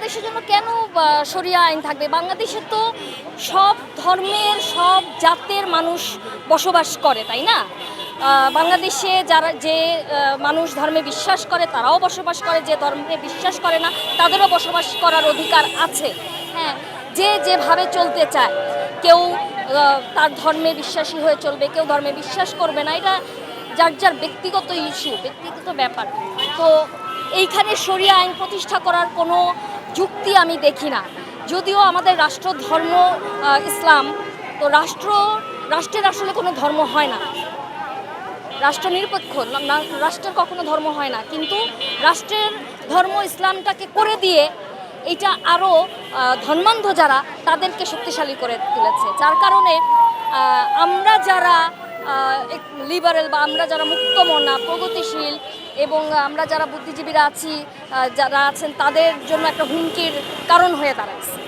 বাংলাদেশের জন্য কেন শরিয়া আইন থাকবে? বাংলাদেশে তো সব ধর্মের সব জাতের মানুষ বসবাস করে, তাই না? বাংলাদেশে যারা যে মানুষ ধর্মে বিশ্বাস করে তারাও বসবাস করে, যে ধর্মে বিশ্বাস করে না তাদেরও বসবাস করার অধিকার আছে। হ্যাঁ, যে যেভাবে চলতে চায়, কেউ তার ধর্মে বিশ্বাসী হয়ে চলবে, কেউ ধর্মে বিশ্বাস করবে না, এটা যার যার ব্যক্তিগত ইস্যু, ব্যক্তিগত ব্যাপার। তো এইখানে শরিয়া আইন প্রতিষ্ঠা করার কোনো যুক্তি আমি দেখি না। যদিও আমাদের রাষ্ট্র ধর্ম ইসলাম, তো রাষ্ট্রের আসলে কোনো ধর্ম হয় না, রাষ্ট্র নিরপেক্ষ, রাষ্ট্রের কখনো ধর্ম হয় না, কিন্তু রাষ্ট্রের ধর্ম ইসলামটাকে করে দিয়ে এটা আরও ধর্মান্ধ যারা তাদেরকে শক্তিশালী করে তুলেছে, যার কারণে আমরা যারা লিবারেল বা আমরা যারা মুক্তমনা প্রগতিশীল এবং আমরা যারা বুদ্ধিজীবীরা আছি, যারা আছেন তাদের জন্য একটা হুমকির কারণ হয়ে দাঁড়াচ্ছে।